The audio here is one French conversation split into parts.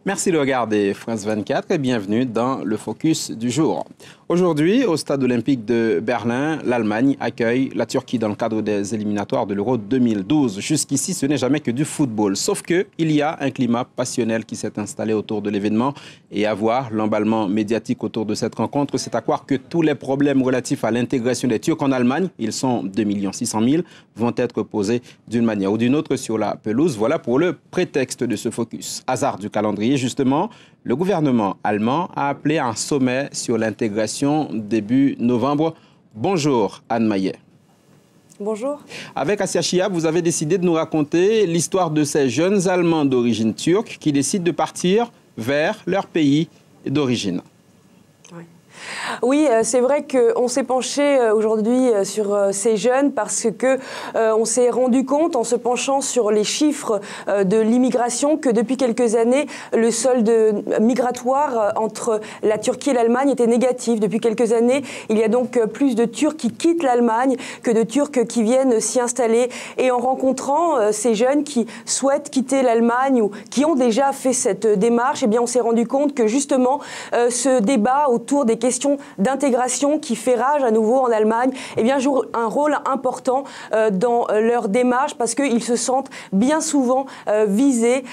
Merci de regarder France 24 et bienvenue dans le Focus du jour. Aujourd'hui, au stade olympique de Berlin, l'Allemagne accueille la Turquie dans le cadre des éliminatoires de l'Euro 2012. Jusqu'ici, ce n'est jamais que du football. Sauf qu'il y a un climat passionnel qui s'est installé autour de l'événement. Et à voir l'emballement médiatique autour de cette rencontre, c'est à croire que tous les problèmes relatifs à l'intégration des Turcs en Allemagne, ils sont 2 600 000, vont être posés d'une manière ou d'une autre sur la pelouse. Voilà pour le prétexte de ce focus. Hasard du calendrier, justement, le gouvernement allemand a appelé un sommet sur l'intégration début novembre. Bonjour Anne Maillet. Bonjour. Avec Assia Chiab, vous avez décidé de nous raconter l'histoire de ces jeunes Allemands d'origine turque qui décident de partir vers leur pays d'origine. Oui, c'est vrai qu'on s'est penché aujourd'hui sur ces jeunes parce que on s'est rendu compte en se penchant sur les chiffres de l'immigration que depuis quelques années, le solde migratoire entre la Turquie et l'Allemagne était négatif. Depuis quelques années, il y a donc plus de Turcs qui quittent l'Allemagne que de Turcs qui viennent s'y installer. Et en rencontrant ces jeunes qui souhaitent quitter l'Allemagne ou qui ont déjà fait cette démarche, eh bien, on s'est rendu compte que justement ce débat autour des questions d'intégration qui fait rage à nouveau en Allemagne, eh bien, joue un rôle important dans leur démarche parce qu'ils se sentent bien souvent visés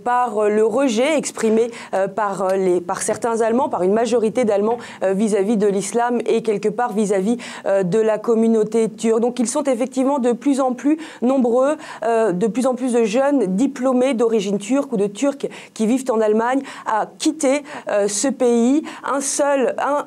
par le rejet exprimé par certains Allemands, par une majorité d'Allemands vis-à-vis de l'islam et quelque part vis-à-vis de la communauté turque. Donc ils sont effectivement de plus en plus nombreux, de plus en plus de jeunes diplômés d'origine turque ou de Turcs qui vivent en Allemagne à quitter ce pays.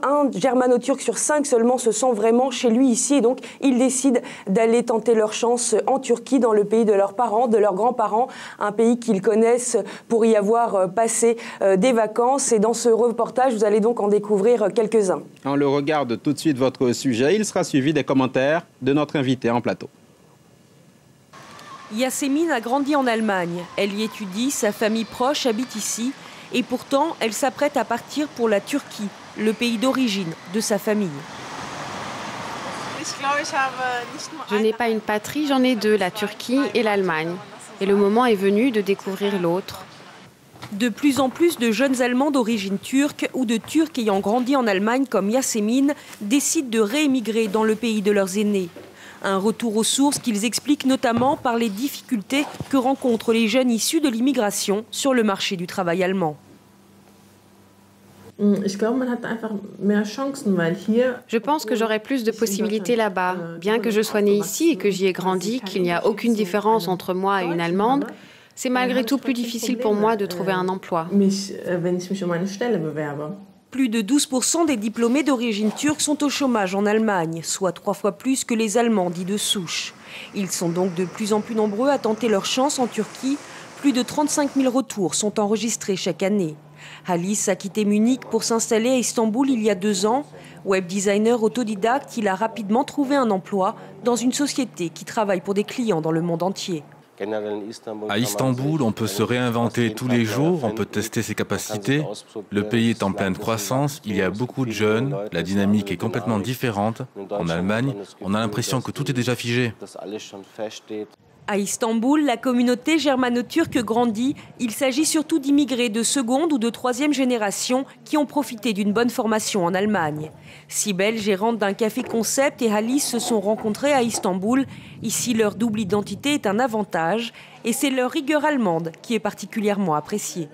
Un germano-turc sur 5 seulement se sent vraiment chez lui ici et donc ils décident d'aller tenter leur chance en Turquie, dans le pays de leurs parents, de leurs grands-parents, un pays qu'ils connaissent pour y avoir passé des vacances. Et dans ce reportage, vous allez donc en découvrir quelques-uns. On le regarde tout de suite votre sujet. Il sera suivi des commentaires de notre invité en plateau. Yasemin a grandi en Allemagne. Elle y étudie, sa famille proche habite ici. Et pourtant, elle s'apprête à partir pour la Turquie, le pays d'origine de sa famille. Je n'ai pas une patrie, j'en ai deux, la Turquie et l'Allemagne. Et le moment est venu de découvrir l'autre. De plus en plus de jeunes Allemands d'origine turque ou de Turcs ayant grandi en Allemagne comme Yasemin décident de réémigrer dans le pays de leurs aînés. Un retour aux sources qu'ils expliquent notamment par les difficultés que rencontrent les jeunes issus de l'immigration sur le marché du travail allemand. Je pense que j'aurai plus de possibilités là-bas. Bien que je sois née ici et que j'y ai grandi, qu'il n'y a aucune différence entre moi et une Allemande, c'est malgré tout plus difficile pour moi de trouver un emploi. Plus de 12% des diplômés d'origine turque sont au chômage en Allemagne, soit 3 fois plus que les Allemands dits de souche. Ils sont donc de plus en plus nombreux à tenter leur chance en Turquie. Plus de 35 000 retours sont enregistrés chaque année. Alice a quitté Munich pour s'installer à Istanbul il y a 2 ans. Web designer autodidacte, il a rapidement trouvé un emploi dans une société qui travaille pour des clients dans le monde entier. À Istanbul, on peut se réinventer tous les jours, on peut tester ses capacités. Le pays est en pleine croissance, il y a beaucoup de jeunes, la dynamique est complètement différente. En Allemagne, on a l'impression que tout est déjà figé. À Istanbul, la communauté germano-turque grandit. Il s'agit surtout d'immigrés de seconde ou de 3e génération qui ont profité d'une bonne formation en Allemagne. Sibel, gérante d'un café concept, et Alice se sont rencontrés à Istanbul. Ici, leur double identité est un avantage et c'est leur rigueur allemande qui est particulièrement appréciée.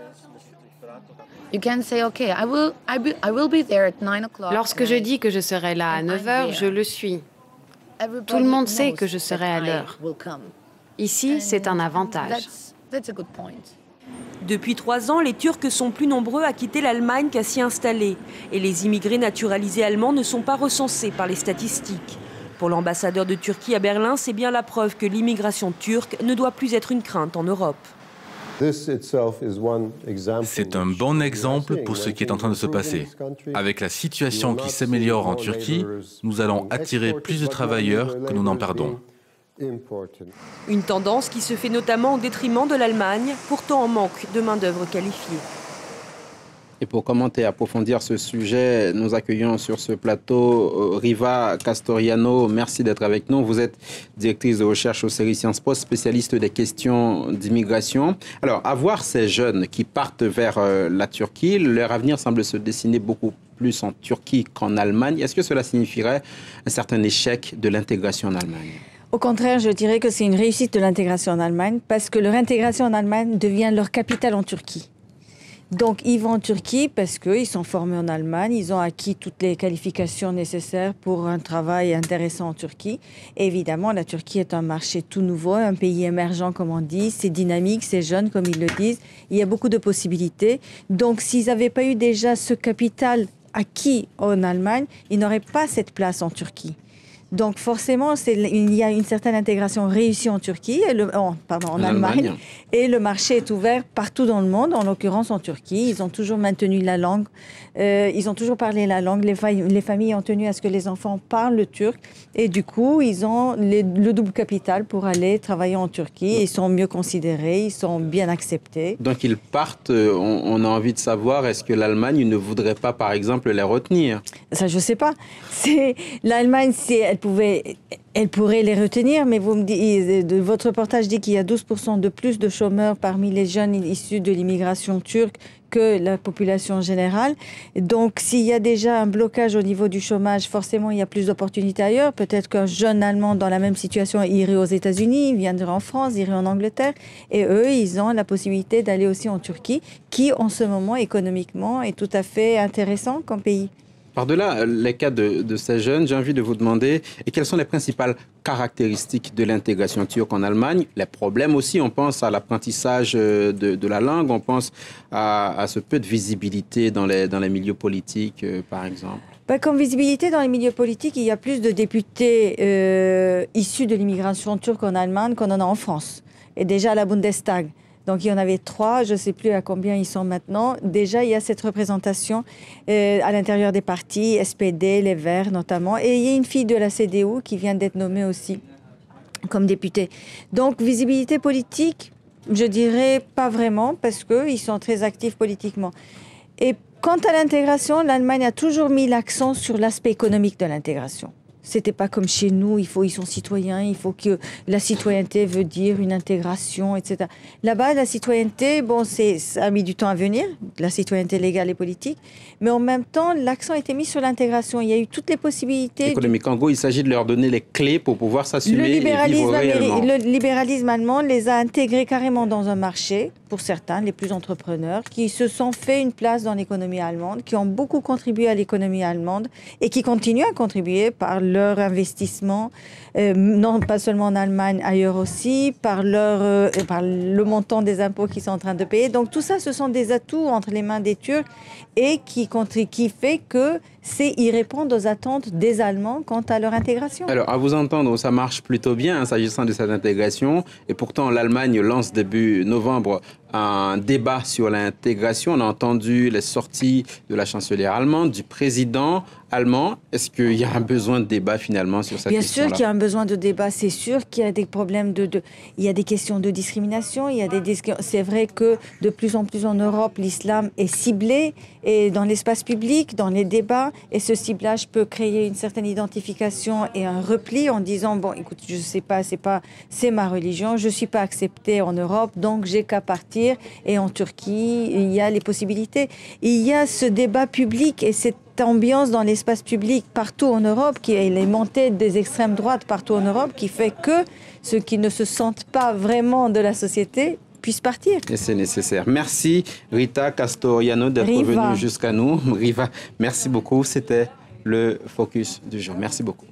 Lorsque je dis que je serai là à 9h, je le suis. Tout le monde sait que je serai à l'heure. Ici, c'est un avantage. Depuis 3 ans, les Turcs sont plus nombreux à quitter l'Allemagne qu'à s'y installer. Et les immigrés naturalisés allemands ne sont pas recensés par les statistiques. Pour l'ambassadeur de Turquie à Berlin, c'est bien la preuve que l'immigration turque ne doit plus être une crainte en Europe. C'est un bon exemple pour ce qui est en train de se passer. Avec la situation qui s'améliore en Turquie, nous allons attirer plus de travailleurs que nous n'en perdons. Une tendance qui se fait notamment au détriment de l'Allemagne, pourtant en manque de main-d'œuvre qualifiée. Et pour commenter et approfondir ce sujet, nous accueillons sur ce plateau Riva Castoriano. Merci d'être avec nous. Vous êtes directrice de recherche au CERI Sciences Po, spécialiste des questions d'immigration. Alors, à voir ces jeunes qui partent vers la Turquie, leur avenir semble se dessiner beaucoup plus en Turquie qu'en Allemagne. Est-ce que cela signifierait un certain échec de l'intégration en Allemagne ? Au contraire, je dirais que c'est une réussite de l'intégration en Allemagne parce que leur intégration en Allemagne devient leur capitale en Turquie. Donc, ils vont en Turquie parce qu'ils sont formés en Allemagne, ils ont acquis toutes les qualifications nécessaires pour un travail intéressant en Turquie. Et évidemment, la Turquie est un marché tout nouveau, un pays émergent, comme on dit. C'est dynamique, c'est jeune, comme ils le disent. Il y a beaucoup de possibilités. Donc, s'ils n'avaient pas eu déjà ce capital acquis en Allemagne, ils n'auraient pas cette place en Turquie. Donc forcément, il y a une certaine intégration réussie en Turquie, en Allemagne. Et le marché est ouvert partout dans le monde, en l'occurrence en Turquie. Ils ont toujours maintenu la langue, ils ont toujours parlé la langue. Les familles ont tenu à ce que les enfants parlent le turc. Et du coup, ils ont le double capital pour aller travailler en Turquie. Ils sont mieux considérés, ils sont bien acceptés. Donc ils partent, on a envie de savoir, est-ce que l'Allemagne ne voudrait pas, par exemple, les retenir ? Ça, je ne sais pas. L'Allemagne, elle pourrait les retenir, mais vous me dites, votre reportage dit qu'il y a 12% de plus de chômeurs parmi les jeunes issus de l'immigration turque que la population générale. Donc, s'il y a déjà un blocage au niveau du chômage, forcément, il y a plus d'opportunités ailleurs. Peut-être qu'un jeune Allemand dans la même situation irait aux États-Unis, viendrait en France, irait en Angleterre. Et eux, ils ont la possibilité d'aller aussi en Turquie, qui, en ce moment, économiquement, est tout à fait intéressant comme pays. Par-delà les cas de ces jeunes, j'ai envie de vous demander quelles sont les principales caractéristiques de l'intégration turque en Allemagne. Les problèmes aussi, on pense à l'apprentissage de la langue, on pense à ce peu de visibilité dans les milieux politiques, par exemple. Comme visibilité dans les milieux politiques, il y a plus de députés issus de l'immigration turque en Allemagne qu'on en a en France. Et déjà à la Bundestag. Donc, il y en avait 3, je ne sais plus à combien ils sont maintenant. Déjà, il y a cette représentation à l'intérieur des partis, SPD, les Verts notamment. Et il y a une fille de la CDU qui vient d'être nommée aussi comme députée. Donc, visibilité politique, je dirais pas vraiment parce qu'ils sont très actifs politiquement. Et quant à l'intégration, l'Allemagne a toujours mis l'accent sur l'aspect économique de l'intégration. C'était pas comme chez nous, ils sont citoyens, il faut que la citoyenneté veut dire une intégration, etc. Là-bas, la citoyenneté, ça a mis du temps à venir, la citoyenneté légale et politique, mais en même temps, l'accent a été mis sur l'intégration. Il y a eu toutes les possibilités. Économique. En gros, il s'agit de leur donner les clés pour pouvoir s'assumer et vivre réellement. Le libéralisme allemand les a intégrés carrément dans un marché, pour certains, les plus entrepreneurs, qui se sont fait une place dans l'économie allemande, qui ont beaucoup contribué à l'économie allemande et qui continuent à contribuer par leur investissement, non pas seulement en Allemagne, ailleurs aussi, par le montant des impôts qu'ils sont en train de payer. Donc tout ça, ce sont des atouts entre les mains des Turcs et qui fait que ils répondent aux attentes des Allemands quant à leur intégration. Alors, à vous entendre, ça marche plutôt bien s'agissant de cette intégration. Et pourtant, l'Allemagne lance début novembre un débat sur l'intégration. On a entendu les sorties de la chancelière allemande, du président allemand. Est-ce qu'il y a un besoin de débat finalement sur cette question-là ? Bien sûr qu'il y a un besoin de débat. C'est sûr qu'il y a des problèmes il y a des questions de discrimination. C'est vrai que de plus en plus en Europe, l'islam est ciblé et dans l'espace public, dans les débats. Et ce ciblage peut créer une certaine identification et un repli en disant bon, écoute, je sais pas, c'est ma religion, je suis pas accepté en Europe, donc j'ai qu'à partir. Et en Turquie, il y a les possibilités. Il y a ce débat public et cette ambiance dans l'espace public partout en Europe, qui est les montées des extrêmes droites partout en Europe, qui fait que ceux qui ne se sentent pas vraiment de la société puissent partir. Et c'est nécessaire. Merci Rita Castoriano d'être venue jusqu'à nous. Riva, merci beaucoup. C'était le focus du jour. Merci beaucoup.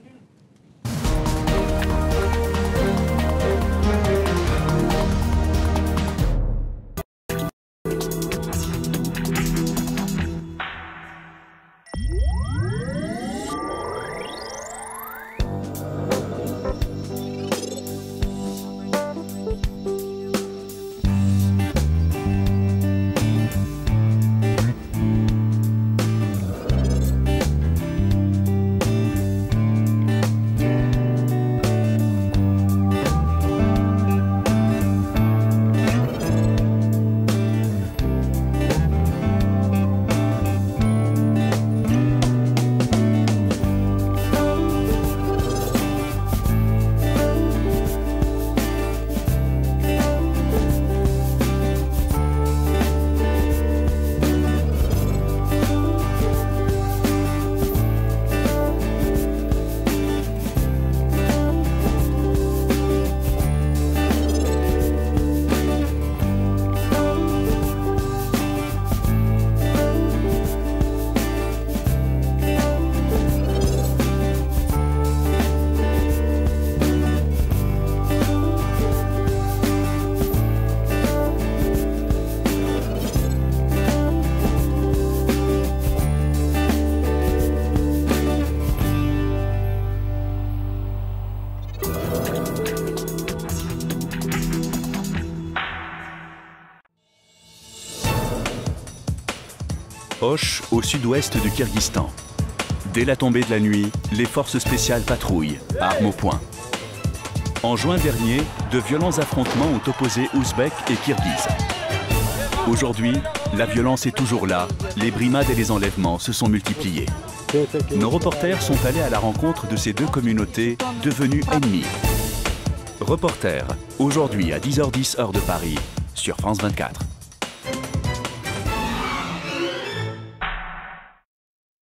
Osh, au sud-ouest du Kirghizstan. Dès la tombée de la nuit, les forces spéciales patrouillent, armes au poing. En juin dernier, de violents affrontements ont opposé Ouzbeks et Kirghizes. Aujourd'hui, la violence est toujours là, les brimades et les enlèvements se sont multipliés. Nos reporters sont allés à la rencontre de ces deux communautés devenues ennemies. Reporter, aujourd'hui à 10h10 heure de Paris, sur France 24.